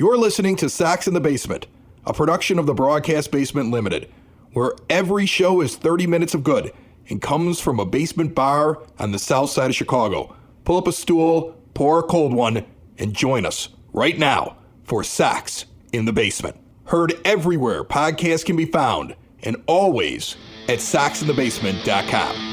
You're listening to Sox in the Basement, a production of the Broadcast Basement Limited, where every show is 30 minutes of good and comes from a basement bar on the south side of Chicago. Pull up a stool, pour a cold one, and join us right now for Sox in the Basement. Heard everywhere podcasts can be found, and always at soxinthebasement.com.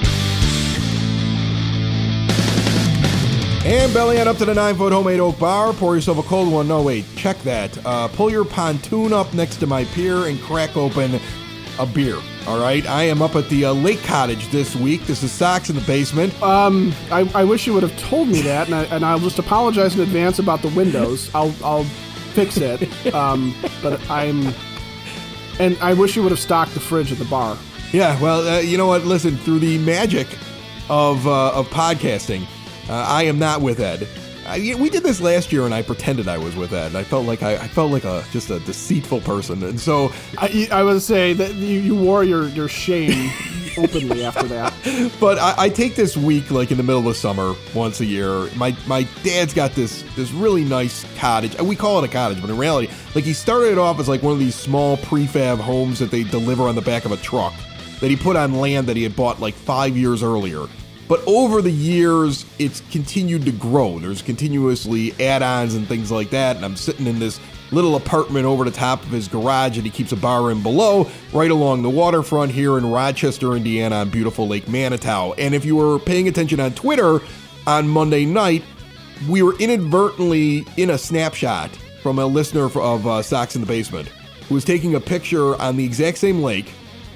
And belly on up to the 9-foot homemade oak bar. Pour yourself a cold one. No, wait, check that. Pull your pontoon up next to my pier and crack open a beer. All right, I am up at the Lake Cottage this week. This is Sox in the Basement. I wish you would have told me that, and I'll just apologize in advance about the windows. I'll fix it. But I wish you would have stocked the fridge at the bar. Yeah, well, you know what? Listen, through the magic of podcasting, I am not with Ed. We did this last year, and I pretended I was with Ed. I felt like just a deceitful person, and so I would say that you wore your shame openly after that. But I take this week, like in the middle of summer, once a year. My dad's got this really nice cottage. We call it a cottage, but in reality, like he started it off as like one of these small prefab homes that they deliver on the back of a truck that he put on land that he had bought like 5 years earlier. But over the years, it's continued to grow. There's continuously add-ons and things like that. And I'm sitting in this little apartment over the top of his garage, and he keeps a bar in below, right along the waterfront here in Rochester, Indiana, on beautiful Lake Manitou. And if you were paying attention on Twitter on Monday night, we were inadvertently in a snapshot from a listener of Sox in the Basement who was taking a picture on the exact same lake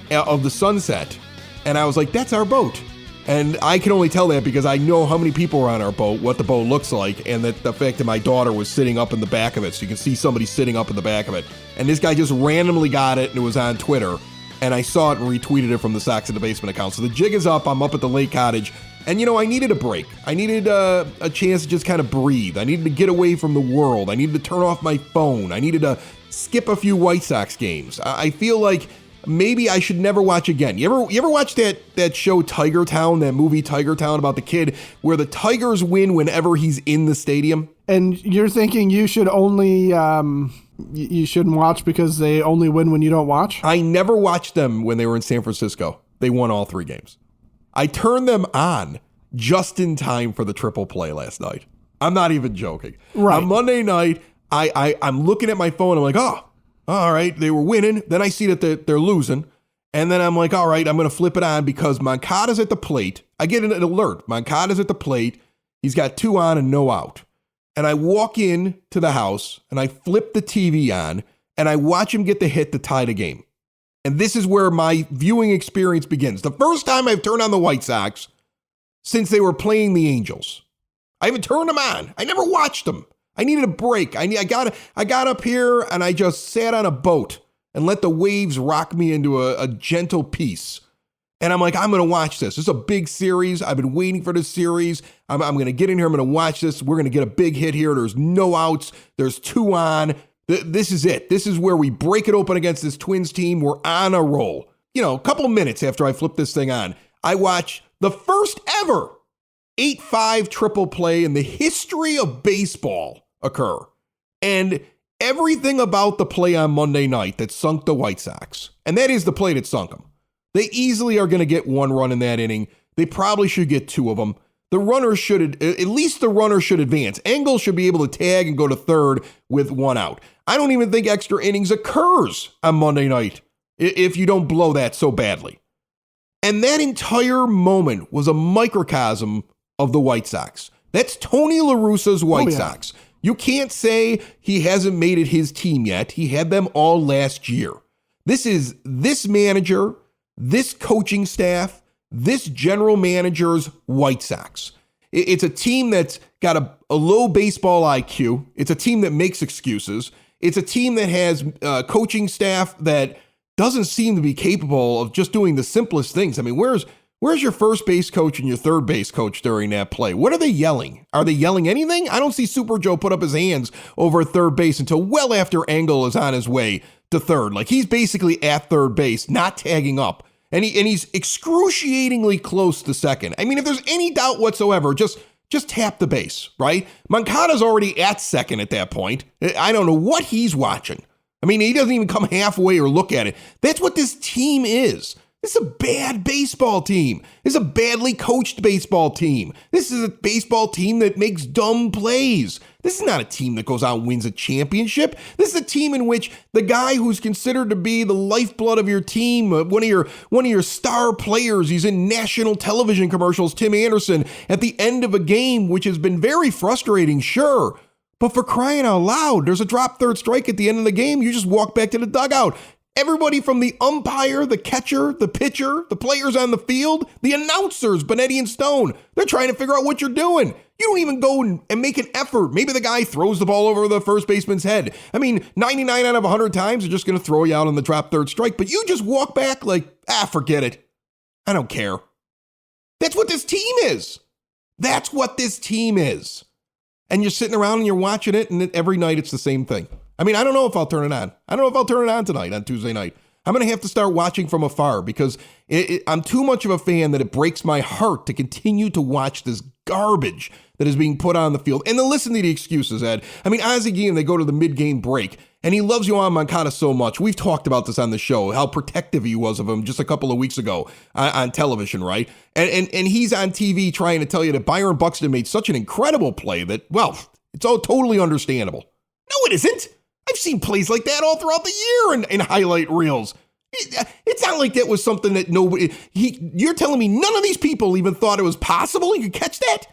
of the sunset. And I was like, that's our boat. And I can only tell that because I know how many people are on our boat, what the boat looks like, and that the fact that my daughter was sitting up in the back of it. So you can see somebody sitting up in the back of it. And this guy just randomly got it, and it was on Twitter. And I saw it and retweeted it from the Sox in the Basement account. So the jig is up. I'm up at the Lake Cottage. And, you know, I needed a break. I needed a chance to just kind of breathe. I needed to get away from the world. I needed to turn off my phone. I needed to skip a few White Sox games. I feel like maybe I should never watch again. You ever watch that show Tiger Town, that movie Tiger Town about the kid where the Tigers win whenever he's in the stadium? And you're thinking you should only you shouldn't watch because they only win when you don't watch? I never watched them when they were in San Francisco. They won all 3 games. I turned them on just in time for the triple play last night. I'm not even joking. Right. On Monday night, I'm looking at my phone. I'm like, oh, all right, they were winning. Then I see that they're losing. And then I'm like, all right, I'm going to flip it on because Moncada's at the plate. I get an alert. Moncada's at the plate. He's got 2 on and no out. And I walk in to the house and I flip the TV on and I watch him get the hit to tie the game. And this is where my viewing experience begins. The first time I've turned on the White Sox since they were playing the Angels. I haven't turned them on. I never watched them. I needed a break. I got up here and I just sat on a boat and let the waves rock me into a gentle peace. And I'm like, I'm going to watch this. This is a big series. I've been waiting for this series. I'm going to get in here. I'm going to watch this. We're going to get a big hit here. There's no outs. There's 2 on. This is it. This is where we break it open against this Twins team. We're on a roll. You know, a couple minutes after I flip this thing on, I watch the first ever 8-5 triple play in the history of baseball occur. And everything about the play on Monday night that sunk the White Sox, and that is the play that sunk them. They easily are going to get 1 run in that inning. They probably should get 2 of them. The runner should, at least the runner should advance. Engel should be able to tag and go to third with 1 out. I don't even think extra innings occurs on Monday night if you don't blow that so badly. And that entire moment was a microcosm of the White Sox. That's Tony La Russa's White Sox. You can't say he hasn't made it his team yet. He had them all last year. This is this manager, this coaching staff, this general manager's White Sox. It's a team that's got a low baseball IQ. It's a team that makes excuses. It's a team that has coaching staff that doesn't seem to be capable of just doing the simplest things. I mean, where's your first base coach and your third base coach during that play? What are they yelling? Are they yelling anything? I don't see Super Joe put up his hands over at third base until well after Engel is on his way to third. Like he's basically at third base, not tagging up. And he's excruciatingly close to second. I mean, if there's any doubt whatsoever, just just tap the base, right? Moncada's already at second at that point. I don't know what he's watching. I mean, he doesn't even come halfway or look at it. That's what this team is. This is a bad baseball team. This is a badly coached baseball team. This is a baseball team that makes dumb plays. This is not a team that goes out and wins a championship. This is a team in which the guy who's considered to be the lifeblood of your team, one of your star players, he's in national television commercials, Tim Anderson, at the end of a game, which has been very frustrating, sure. But for crying out loud, there's a drop third strike at the end of the game. You just walk back to the dugout. Everybody from the umpire, the catcher, the pitcher, the players on the field, the announcers, Benetti and Stone, they're trying to figure out what you're doing. You don't even go and make an effort. Maybe the guy throws the ball over the first baseman's head. I mean, 99 out of 100 times, they're just going to throw you out on the drop third strike, but you just walk back like, forget it. I don't care. That's what this team is. That's what this team is. And you're sitting around and you're watching it, and every night it's the same thing. I mean, I don't know if I'll turn it on. I don't know if I'll turn it on tonight, on Tuesday night. I'm going to have to start watching from afar because I'm too much of a fan that it breaks my heart to continue to watch this garbage that is being put on the field. And to listen to the excuses, Ed. I mean, Ozzie Guillen, they go to the mid-game break, and he loves Yoan Moncada so much. We've talked about this on the show, how protective he was of him just a couple of weeks ago on television, right? And he's on TV trying to tell you that Byron Buxton made such an incredible play that, well, it's all totally understandable. No, it isn't. I've seen plays like that all throughout the year in highlight reels. It's not like that was something that nobody. You're telling me none of these people even thought it was possible he could catch that?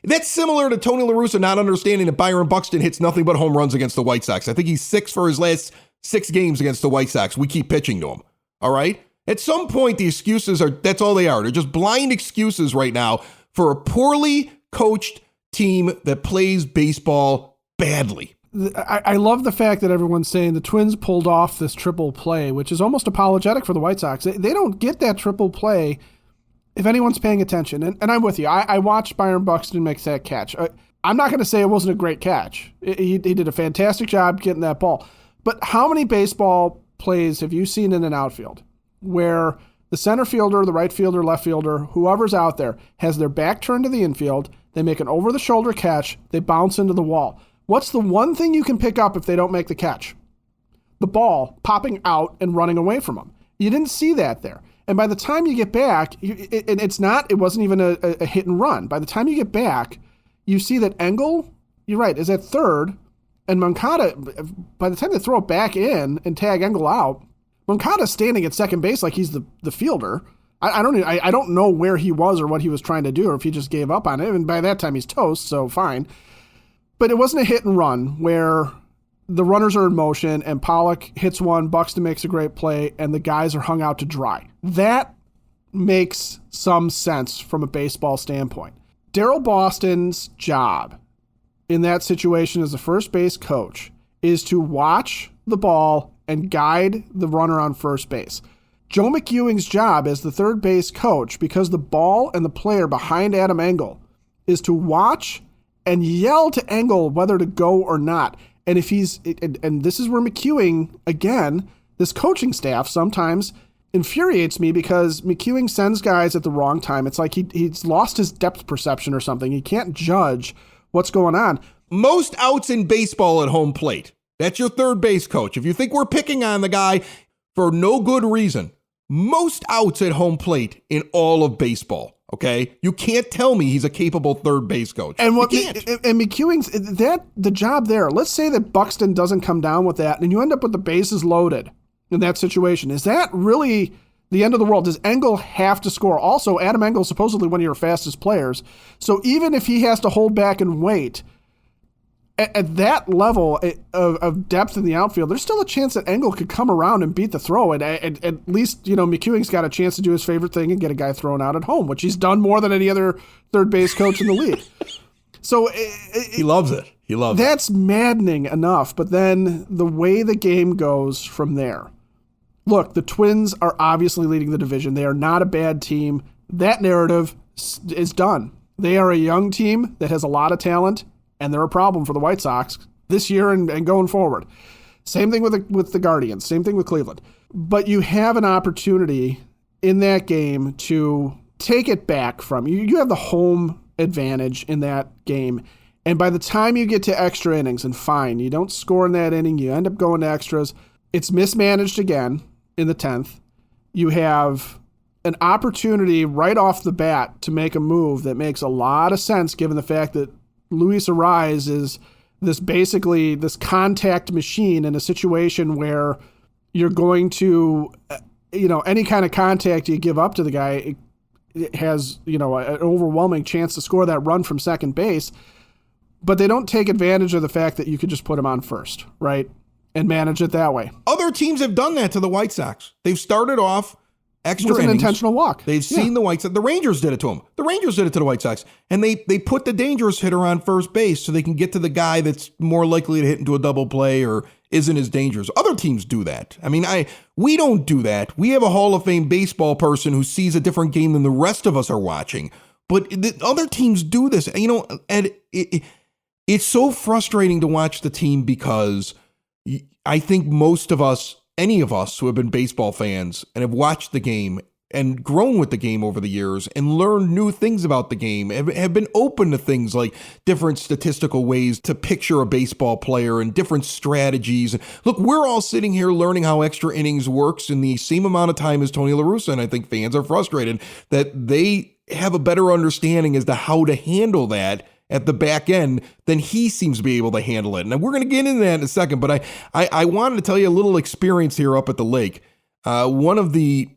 That's similar to Tony La Russa not understanding that Byron Buxton hits nothing but home runs against the White Sox. I think he's 6 for his last 6 games against the White Sox. We keep pitching to him. All right. At some point, the excuses that's all they are. They're just blind excuses right now for a poorly coached team that plays baseball badly. I love the fact that everyone's saying the Twins pulled off this triple play, which is almost apologetic for the White Sox. They don't get that triple play if anyone's paying attention. And I'm with you. I watched Byron Buxton make that catch. I'm not going to say it wasn't a great catch. He did a fantastic job getting that ball. But how many baseball plays have you seen in an outfield where the center fielder, the right fielder, left fielder, whoever's out there has their back turned to the infield, they make an over-the-shoulder catch, they bounce into the wall. What's the one thing you can pick up if they don't make the catch? The ball popping out and running away from them. You didn't see that there. And by the time you get back, it wasn't even a hit and run. By the time you get back, you see that Engel, you're right, is at third, and Moncada, by the time they throw it back in and tag Engel out, Moncada's standing at second base like he's the fielder. I don't know where he was or what he was trying to do or if he just gave up on it. And by that time, he's toast, so fine. But it wasn't a hit and run where the runners are in motion and Pollock hits one, Buxton makes a great play, and the guys are hung out to dry. That makes some sense from a baseball standpoint. Darryl Boston's job in that situation as a first base coach is to watch the ball and guide the runner on first base. Joe McEwing's job as the third base coach, because the ball and the player behind Adam Engel, is to watch and yell to Engel whether to go or not. And if and this is where McEwing, again, this coaching staff sometimes infuriates me because McEwing sends guys at the wrong time. It's like he's lost his depth perception or something. He can't judge what's going on. Most outs in baseball at home plate. That's your third base coach. If you think we're picking on the guy for no good reason, most outs at home plate in all of baseball. Okay, you can't tell me he's a capable third base coach. And McEwing's the job there. Let's say that Buxton doesn't come down with that, and you end up with the bases loaded in that situation. Is that really the end of the world? Does Engel have to score? Also, Adam Engel is supposedly one of your fastest players, so even if he has to hold back and wait, at that level of depth in the outfield, there's still a chance that Engel could come around and beat the throw. And at least, McEwing's got a chance to do his favorite thing and get a guy thrown out at home, which he's done more than any other third base coach in the league. So he loves it. He loves it. That's maddening enough. But then the way the game goes from there. Look, the Twins are obviously leading the division. They are not a bad team. That narrative is done. They are a young team that has a lot of talent. And they're a problem for the White Sox this year and going forward. Same thing with the Guardians. Same thing with Cleveland. But you have an opportunity in that game to take it back from you. You have the home advantage in that game. And by the time you get to extra innings, and fine, you don't score in that inning, you end up going to extras, it's mismanaged again in the 10th. You have an opportunity right off the bat to make a move that makes a lot of sense given the fact that Luis Arraez is this contact machine in a situation where you're going to, any kind of contact you give up to the guy, it has, an overwhelming chance to score that run from second base. But they don't take advantage of the fact that you could just put him on first, right? And manage it that way. Other teams have done that to the White Sox. They've started off extra with an innings. Intentional walk. They've seen the White Sox. The Rangers did it to them. The Rangers did it to the White Sox. And they put the dangerous hitter on first base so they can get to the guy that's more likely to hit into a double play or isn't as dangerous. Other teams do that. I mean, we don't do that. We have a Hall of Fame baseball person who sees a different game than the rest of us are watching. But the other teams do this. And it's so frustrating to watch the team because I think most of us, any of us who have been baseball fans and have watched the game and grown with the game over the years and learned new things about the game, have been open to things like different statistical ways to picture a baseball player and different strategies. Look, we're all sitting here learning how extra innings works in the same amount of time as Tony La Russa, and I think fans are frustrated that they have a better understanding as to how to handle that at the back end than he seems to be able to handle it. And we're going to get into that in a second, but I wanted to tell you a little experience here up at the lake. One of the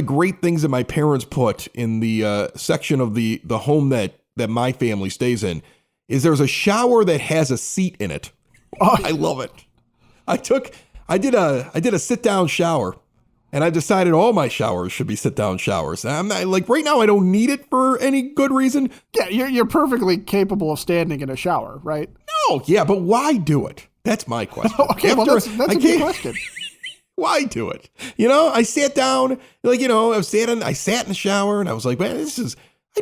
great things that my parents put in the section of the home that my family stays in is there's a shower that has a seat in it. Oh, I love it. I did a sit down shower. And I've decided all my showers should be sit-down showers. I'm not, like, right now I don't need it for any good reason. Yeah, you're perfectly capable of standing in a shower, right? No, yeah, but why do it? That's my question. Okay, well, that's a good question. Why do it? I sat down, I sat in the shower, and I was like, man, I'd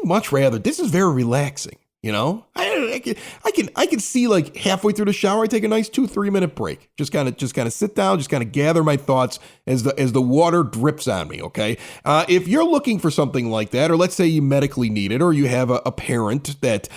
much rather, this is very relaxing. I can see like halfway through the shower, I take a nice 2-3 minute break. Just kind of sit down, just kind of gather my thoughts as the water drips on me. Okay. If you're looking for something like that, or let's say you medically need it, or you have a parent that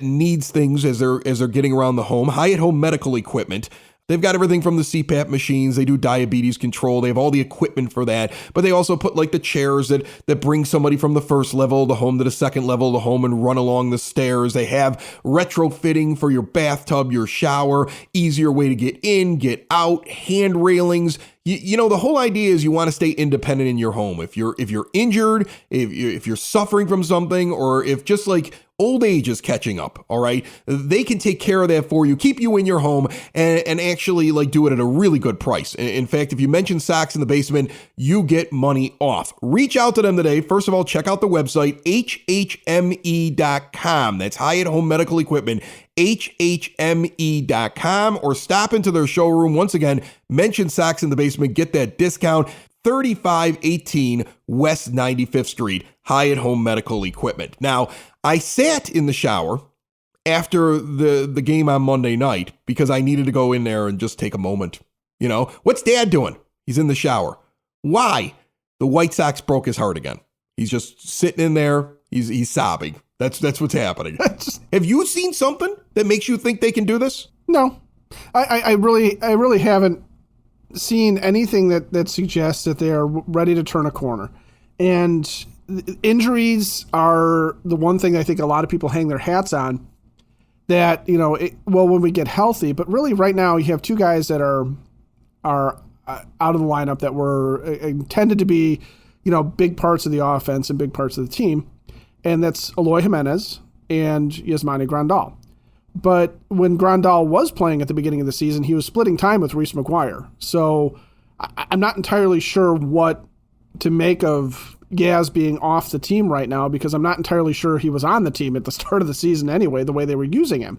needs things as they're getting around the home, Hyatt Home Medical Equipment. They've got everything from the CPAP machines. They do diabetes control. They have all the equipment for that. But they also put like the chairs that bring somebody from the first level of the home to the second level of the home and run along the stairs. They have retrofitting for your bathtub, your shower, easier way to get in, get out, hand railings. The whole idea is you want to stay independent in your home. If you're injured, if you're suffering from something, or if just like old age is catching up, all right, they can take care of that for you, keep you in your home, and actually like do it at a really good price. In fact, if you mention Sox in the Basement, you get money off. Reach out to them today. First of all, check out the website, hhme.com. That's Hyatt Home Medical Equipment, hhme.com, or stop into their showroom. Once again, mention Sox in the Basement, get that discount. 3518 West 95th Street, Hyatt Home Medical Equipment. Now, I sat in the shower after the game on Monday night because I needed to go in there and just take a moment. What's Dad doing? He's in the shower. Why? The White Sox broke his heart again. He's just sitting in there. He's sobbing. That's what's happening. Have you seen something that makes you think they can do this? No, I really haven't seen anything that suggests that they are ready to turn a corner. And injuries are the one thing I think a lot of people hang their hats on. That when we get healthy, but really right now you have two guys that are out of the lineup that were intended to be big parts of the offense and big parts of the team. And that's Eloy Jimenez and Yasmani Grandal. But when Grandal was playing at the beginning of the season, he was splitting time with Reese McGuire. So I'm not entirely sure what to make of Yaz being off the team right now, because I'm not entirely sure he was on the team at the start of the season anyway, the way they were using him.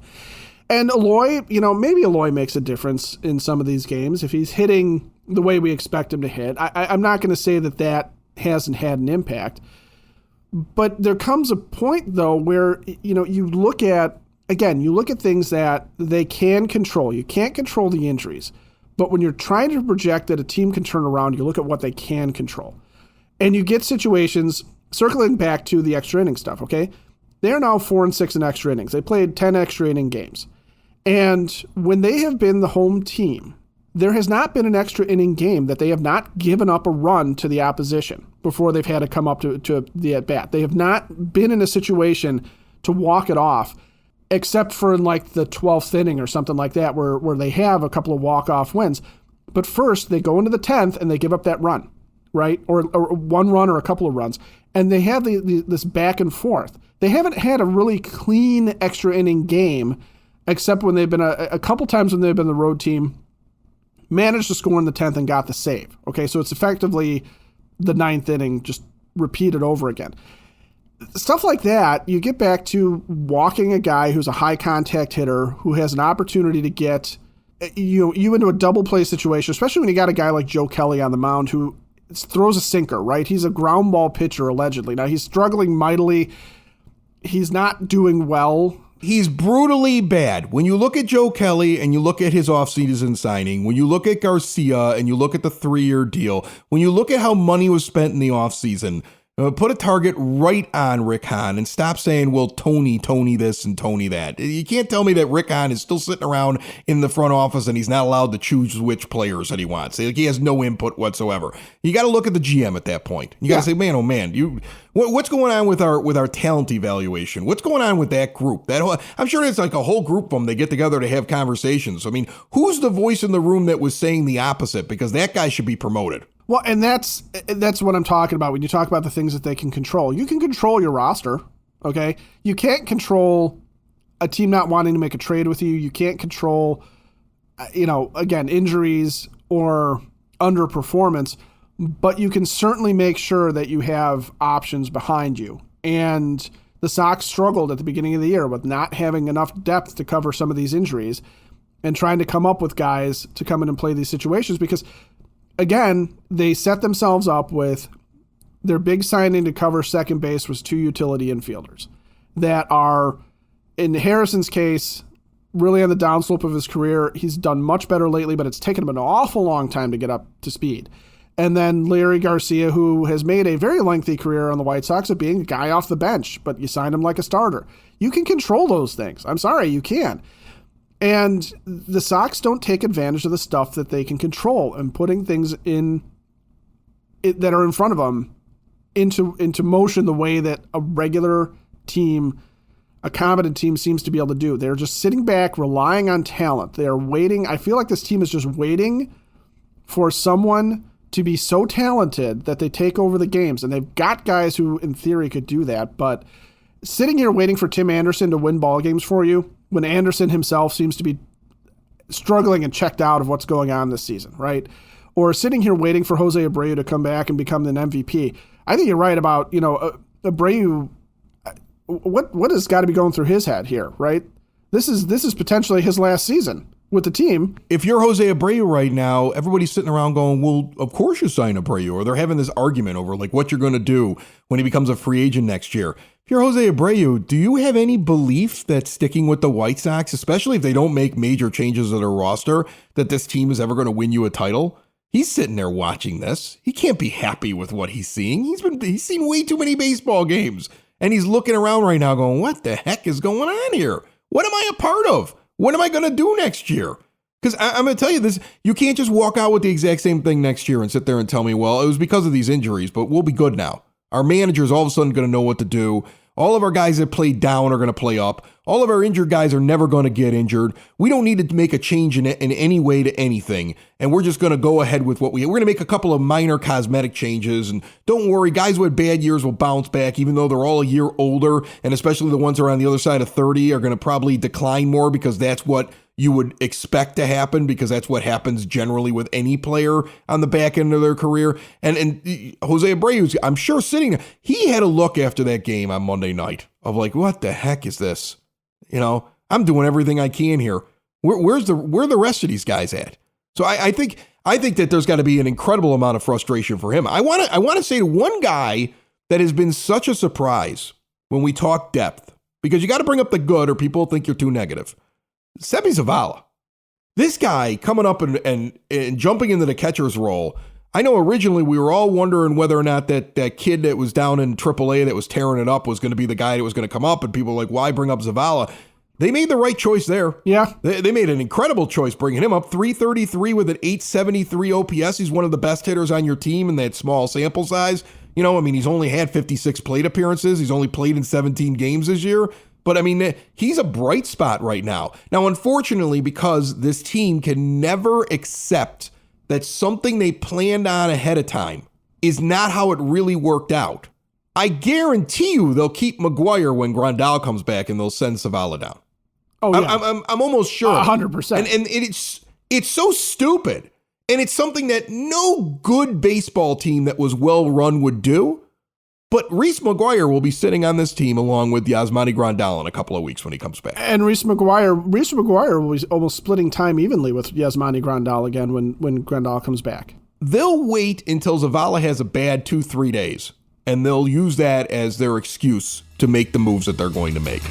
And Eloy, maybe Eloy makes a difference in some of these games if he's hitting the way we expect him to hit. I'm not going to say that hasn't had an impact. But there comes a point, though, where you look at things that they can control. You can't control the injuries. But when you're trying to project that a team can turn around, you look at what they can control. And you get situations, circling back to the extra inning stuff, okay? They are now 4-6 in extra innings. They played 10 extra inning games. And when they have been the home team, there has not been an extra inning game that they have not given up a run to the opposition before they've had to come up to the at-bat. They have not been in a situation to walk it off, except for in like the 12th inning or something like that, where they have a couple of walk-off wins. But first, they go into the 10th and they give up that run, right? Or one run or a couple of runs. And they have this back and forth. They haven't had a really clean extra inning game, except when they've been a couple times when they've been the road team, managed to score in the 10th and got the save. Okay, so it's effectively the 9th inning just repeated over again. Stuff like that, you get back to walking a guy who's a high contact hitter who has an opportunity to get you into a double play situation, especially when you got a guy like Joe Kelly on the mound who throws a sinker, right? He's a ground ball pitcher, allegedly. Now, he's struggling mightily. He's not doing well. He's brutally bad. When you look at Joe Kelly and you look at his offseason signing, when you look at Garcia and you look at the 3-year deal, when you look at how money was spent in the offseason, put a target right on Rick Hahn and stop saying, well, Tony this and Tony that. You can't tell me that Rick Hahn is still sitting around in the front office and he's not allowed to choose which players that he wants. Like, he has no input whatsoever. You got to look at the GM at that point. You got to say, man, oh man, what's going on with our talent evaluation? What's going on with that group? I'm sure it's like a whole group of them. They get together to have conversations. I mean, who's the voice in the room that was saying the opposite? Because that guy should be promoted. Well, and that's what I'm talking about when you talk about the things that they can control. You can control your roster, okay? You can't control a team not wanting to make a trade with you. You can't control, again, injuries or underperformance, but you can certainly make sure that you have options behind you. And the Sox struggled at the beginning of the year with not having enough depth to cover some of these injuries and trying to come up with guys to come in and play these situations because, again, they set themselves up with their big signing to cover second base was 2 utility infielders that are, in Harrison's case, really on the downslope of his career. He's done much better lately, but it's taken him an awful long time to get up to speed. And then Larry Garcia, who has made a very lengthy career on the White Sox of being a guy off the bench, but you signed him like a starter. You can control those things. I'm sorry, you can. And the Sox don't take advantage of the stuff that they can control and putting things that are in front of them into motion the way that a regular team, a competent team, seems to be able to do. They're just sitting back, relying on talent. They are waiting. I feel like this team is just waiting for someone to be so talented that they take over the games. And they've got guys who, in theory, could do that. But sitting here waiting for Tim Anderson to win ball games for you, when Anderson himself seems to be struggling and checked out of what's going on this season, right? Or sitting here waiting for Jose Abreu to come back and become an MVP. I think you're right about, Abreu. What has got to be going through his head here, right? This is potentially his last season with the team. If you're Jose Abreu right now, everybody's sitting around going, well, of course you sign Abreu. Or they're having this argument over like what you're going to do when he becomes a free agent next year. If you're Jose Abreu, do you have any belief that sticking with the White Sox, especially if they don't make major changes to their roster, that this team is ever going to win you a title? He's sitting there watching this. He can't be happy with what he's seeing. He's seen way too many baseball games. And he's looking around right now going, what the heck is going on here? What am I a part of? What am I going to do next year? Because I'm going to tell you this, you can't just walk out with the exact same thing next year and sit there and tell me, well, it was because of these injuries, but we'll be good now. Our manager's all of a sudden going to know what to do. All of our guys that play down are going to play up. All of our injured guys are never going to get injured. We don't need to make a change in any way to anything. And we're just going to go ahead with what we're going to make a couple of minor cosmetic changes. And don't worry, guys with bad years will bounce back, even though they're all a year older. And especially the ones who are on the other side of 30 are going to probably decline more because that's what you would expect to happen, because that's what happens generally with any player on the back end of their career. And Jose Abreu, I'm sure sitting there, he had a look after that game on Monday night of like, what the heck is this? I'm doing everything I can here. Where the rest of these guys at? So I think that there's got to be an incredible amount of frustration for him. I want to say to one guy that has been such a surprise when we talk depth, because you got to bring up the good or people think you're too negative. Seby Zavala. This guy coming up and jumping into the catcher's role. I know originally we were all wondering whether or not that kid that was down in AAA that was tearing it up was going to be the guy that was going to come up, and people were like, why bring up Zavala? They made the right choice there. Yeah. They made an incredible choice bringing him up. 333 with an 873 OPS. He's one of the best hitters on your team in that small sample size. You know, I mean, he's only had 56 plate appearances. He's only played in 17 games this year. But, I mean, he's a bright spot right now. Now, unfortunately, because this team can never accept that something they planned on ahead of time is not how it really worked out, I guarantee you they'll keep McGuire when Grandal comes back and they'll send Zavala down. Oh, yeah. I'm almost sure. 100%. And it's so stupid. And it's something that no good baseball team that was well run would do. But Reese McGuire will be sitting on this team along with Yasmani Grandal in a couple of weeks when he comes back. And Reese McGuire will be almost splitting time evenly with Yasmani Grandal again when Grandal comes back. They'll wait until Zavala has a bad 2-3 days, and they'll use that as their excuse to make the moves that they're going to make.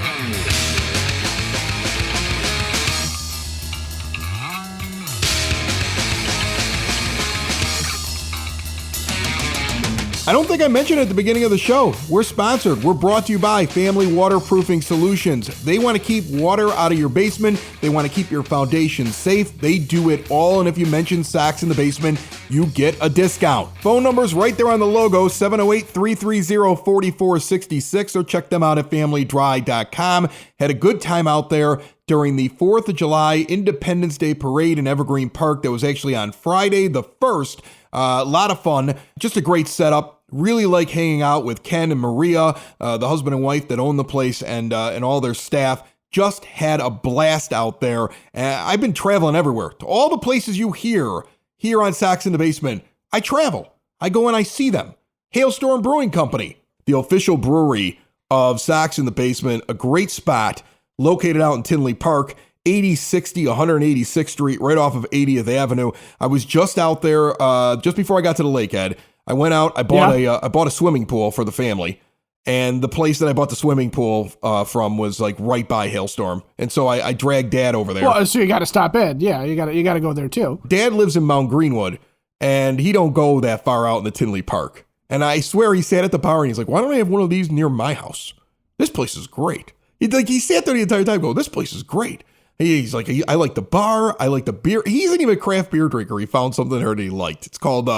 I don't think I mentioned at the beginning of the show, we're sponsored. We're brought to you by Family Waterproofing Solutions. They want to keep water out of your basement. They want to keep your foundation safe. They do it all. And if you mention Sox in the Basement, you get a discount. Phone number's right there on the logo, 708-330-4466, or check them out at familydry.com. Had a good time out there during the 4th of July Independence Day Parade in Evergreen Park that was actually on Friday the 1st. A lot of fun, just a great setup. Really like hanging out with Ken and Maria, the husband and wife that own the place, and all their staff. Just had a blast out there. I've been traveling everywhere. To all the places you hear here on Sox in the Basement, I travel. I go and I see them. Hailstorm Brewing Company, the official brewery of Sox in the Basement, a great spot located out in Tinley Park. 8060 186th Street, right off of 80th Avenue. I was just out there just before I got to the lake, Ed. I went out, I bought a swimming pool for the family, and the place that I bought the swimming pool from was like right by Hailstorm. And so I dragged Dad over there. Well, so you got to stop in. Yeah, you got to go there too. Dad lives in Mount Greenwood, and he don't go that far out in the Tinley Park. And I swear he sat at the bar and he's like, why don't I have one of these near my house? This place is great. He sat there the entire time going, this place is great. He's like, I like the bar. I like the beer. He isn't even a craft beer drinker. He found something there that he liked. It's called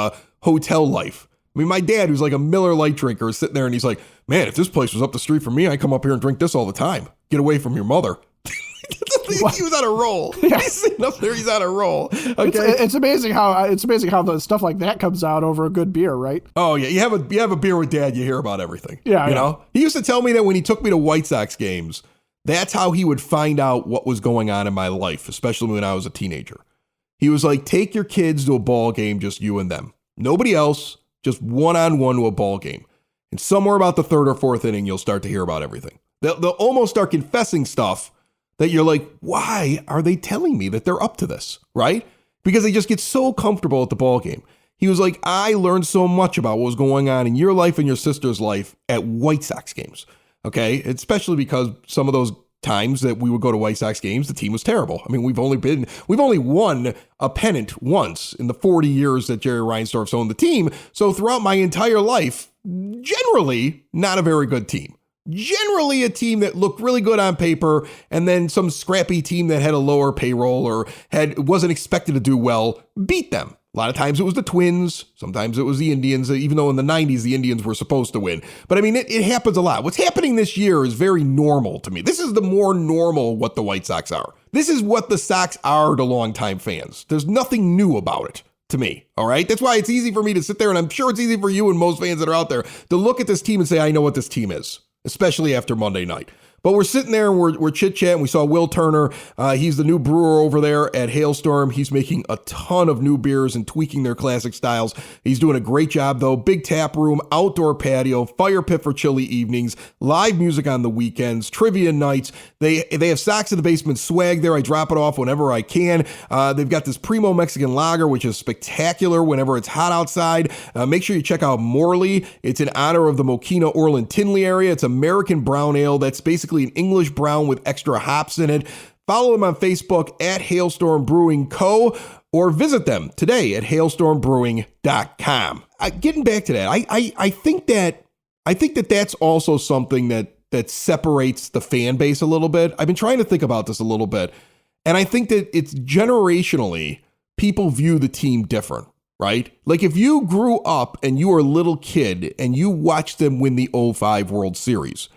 Hotel Life. I mean, my dad, who's like a Miller Lite drinker, is sitting there and he's like, man, if this place was up the street from me, I'd come up here and drink this all the time. Get away from your mother. He was on a roll. Yeah. He's sitting up there. He's on a roll. Okay. It's amazing how the stuff like that comes out over a good beer, right? Oh yeah, you have a beer with Dad, you hear about everything. Yeah, you know. He used to tell me that when he took me to White Sox games, that's how he would find out what was going on in my life, especially when I was a teenager. He was like, take your kids to a ball game, just you and them. Nobody else, just one-on-one to a ball game. And somewhere about the 3rd or 4th inning, you'll start to hear about everything. They'll almost start confessing stuff that you're like, why are they telling me that they're up to this, right? Because they just get so comfortable at the ball game. He was like, I learned so much about what was going on in your life and your sister's life at White Sox games. Okay, especially because some of those times that we would go to White Sox games, the team was terrible. I mean, we've only won a pennant once in the 40 years that Jerry Reinsdorf's owned the team. So throughout my entire life, generally not a very good team. Generally a team that looked really good on paper, and then some scrappy team that had a lower payroll or wasn't expected to do well beat them. A lot of times it was the Twins. Sometimes it was the Indians, even though in the 90s the Indians were supposed to win. But I mean, it happens a lot. What's happening this year is very normal to me. This is the more normal what the White Sox are. This is what the Sox are to longtime fans. There's nothing new about it to me, all right? That's why it's easy for me to sit there, and I'm sure it's easy for you and most fans that are out there, to look at this team and say, I know what this team is, especially after Monday night. But we're sitting there and we're chit-chatting. We saw Will Turner. He's the new brewer over there at Hailstorm. He's making a ton of new beers and tweaking their classic styles. He's doing a great job, though. Big tap room, outdoor patio, fire pit for chilly evenings, live music on the weekends, trivia nights. They have Sox in the Basement swag there. I drop it off whenever I can. They've got this Primo Mexican Lager, which is spectacular whenever it's hot outside. Make sure you check out Morley. It's in honor of the Mokina, Orland, Tinley area. It's American brown ale. That's basically an English brown with extra hops in it. Follow them on Facebook at Hailstorm Brewing Co. or visit them today at hailstormbrewing.com. Getting back to that, I think that that's also something that separates the fan base a little bit. I've been trying to think about this a little bit, and I think that it's generationally people view the team different, right? Like if you grew up and you were a little kid and you watched them win the '05 World Series,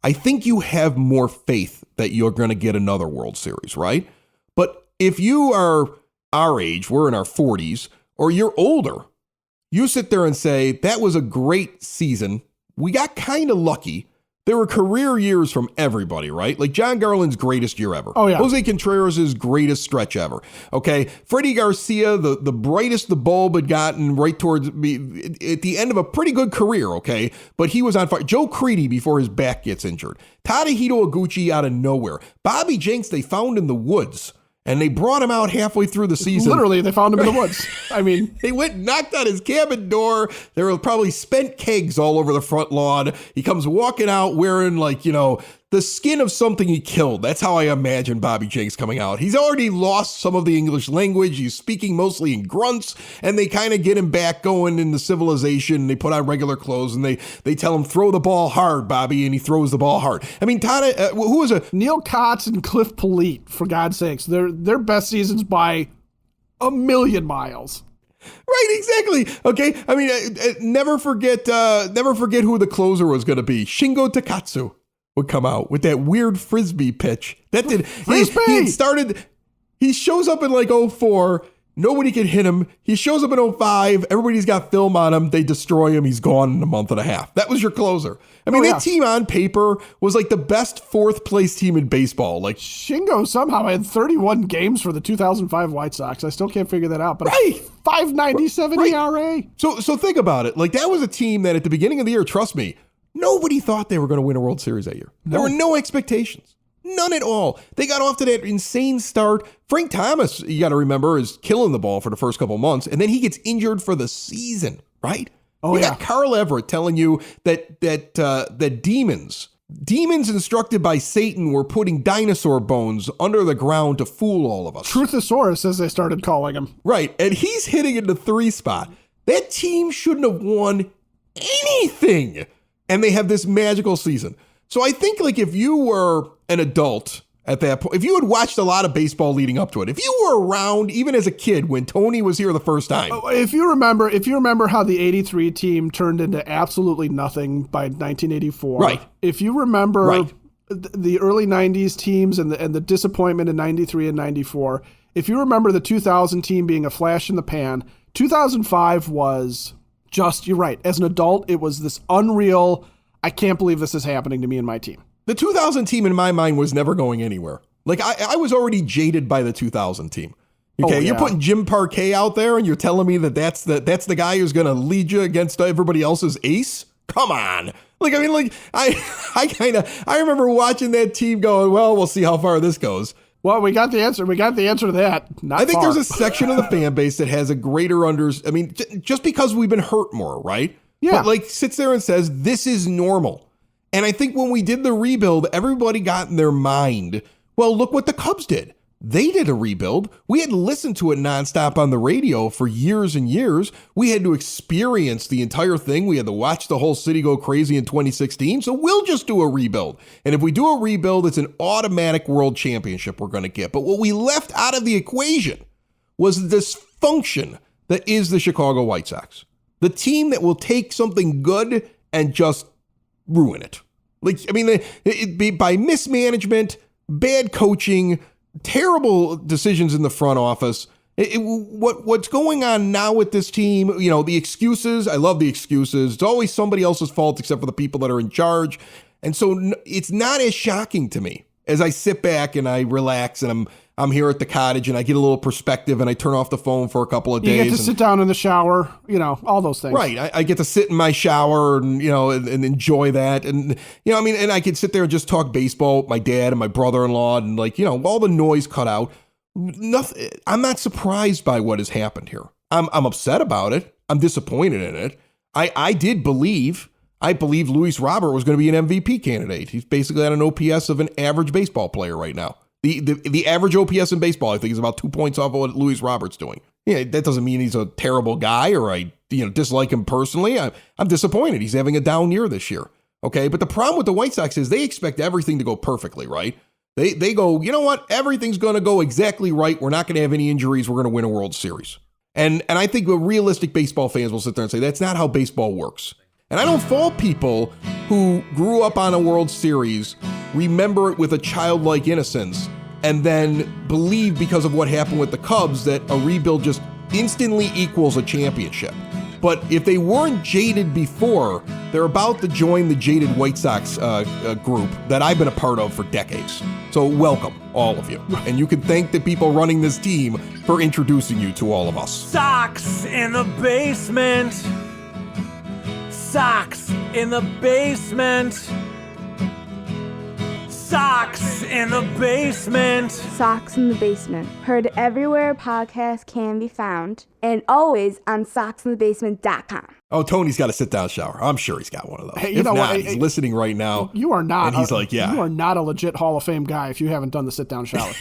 I think you have more faith that you're going to get another World Series, right? But if you are our age, we're in our 40s, or you're older, you sit there and say, that was a great season. We got kind of lucky. There were career years from everybody, right? Like John Garland's greatest year ever. Oh, yeah. Jose Contreras' greatest stretch ever. Okay. Freddie Garcia, the brightest the bulb had gotten right towards me at the end of a pretty good career. Okay. But he was on fire. Joe Creedy before his back gets injured. Tadahito Iguchi out of nowhere. Bobby Jenks they found in the woods. And they brought him out halfway through the season. Literally, they found him in the woods. I mean, they went and knocked on his cabin door. There were probably spent kegs all over the front lawn. He comes walking out wearing the skin of something he killed. That's how I imagine Bobby Jenks coming out. He's already lost some of the English language. He's speaking mostly in grunts, and they kind of get him back going into civilization. They put on regular clothes, and they tell him, throw the ball hard, Bobby, and he throws the ball hard. I mean, who was a... Neil Kotz and Cliff Polite, for God's sakes. Their best seasons by a million miles. Right, exactly. Okay, I mean, never forget who the closer was going to be. Shingo Takatsu would come out with that weird frisbee pitch. That did he shows up in like '04. Nobody can hit him. He shows up in '05. Everybody's got film on him. They destroy him. He's gone in a month and a half. That was your closer. I mean, that team on paper was like the best fourth place team in baseball. Like Shingo somehow had 31 games for the 2005 White Sox. I still can't figure that out. But right. 5.97 ERA. So think about it. Like that was a team that at the beginning of the year, trust me, nobody thought they were going to win a World Series that year. There were no expectations. None at all. They got off to that insane start. Frank Thomas, you got to remember, is killing the ball for the first couple of months, and then he gets injured for the season, right? You got Carl Everett telling you that demons instructed by Satan were putting dinosaur bones under the ground to fool all of us. Truthosaurus, as they started calling him. Right, and he's hitting in the 3 spot. That team shouldn't have won anything, and they have this magical season. So I think like if you were an adult at that point, if you had watched a lot of baseball leading up to it, if you were around even as a kid when Tony was here the first time. If you remember how the 83 team turned into absolutely nothing by 1984. Right. If you remember the early 90s teams and the disappointment in 93 and 94. If you remember the 2000 team being a flash in the pan, 2005 was just, you're right. As an adult, it was this unreal, I can't believe this is happening to me and my team. The 2000 team in my mind was never going anywhere. Like I was already jaded by the 2000 team. Okay, You're putting Jim Parquet out there and you're telling me that's the guy who's going to lead you against everybody else's ace? Come on. I remember watching that team going, well, we'll see how far this goes. Well, we got the answer. We got the answer to that. I think there's a section of the fan base that has a greater just because we've been hurt more, right? Yeah. But sits there and says, this is normal. And I think when we did the rebuild, everybody got in their mind, well, look what the Cubs did. They did a rebuild. We had listened to it nonstop on the radio for years and years. We had to experience the entire thing. We had to watch the whole city go crazy in 2016. So we'll just do a rebuild. And if we do a rebuild, it's an automatic world championship we're going to get. But what we left out of the equation was this function that is the Chicago White Sox. The team that will take something good and just ruin it. It'd be by mismanagement, bad coaching, terrible decisions in the front office. What's going on now with this team, the excuses, I love the excuses. It's always somebody else's fault except for the people that are in charge. And so it's not as shocking to me as I sit back and I relax and I'm here at the cottage and I get a little perspective and I turn off the phone for a couple of days. You get to sit down in the shower, all those things. Right. I get to sit in my shower and, and enjoy that. And, and I could sit there and just talk baseball with my dad and my brother-in-law and all the noise cut out. Nothing. I'm not surprised by what has happened here. I'm upset about it. I'm disappointed in it. I believe Luis Robert was going to be an MVP candidate. He's basically at an OPS of an average baseball player right now. The average OPS in baseball, I think, is about 2 points off of what Luis Robert's doing. Yeah, that doesn't mean he's a terrible guy or I dislike him personally. I'm disappointed. He's having a down year this year. Okay, but the problem with the White Sox is they expect everything to go perfectly, right? They go, you know what? Everything's going to go exactly right. We're not going to have any injuries. We're going to win a World Series. And I think the realistic baseball fans will sit there and say, that's not how baseball works. And I don't fault people who grew up on a World Series, remember it with a childlike innocence, and then believe because of what happened with the Cubs that a rebuild just instantly equals a championship. But if they weren't jaded before, they're about to join the jaded White Sox group that I've been a part of for decades. So welcome, all of you. And you can thank the people running this team for introducing you to all of us. Sox in the basement. Sox in the basement. Sox in the basement. Sox in the Basement. Heard everywhere podcasts can be found. And always on soxinthebasement.com. Oh, Tony's got a sit-down shower. I'm sure he's got one of those. Hey, if not, he's listening right now. You are not. And he's like, yeah. You are not a legit Hall of Fame guy if you haven't done the sit-down shower.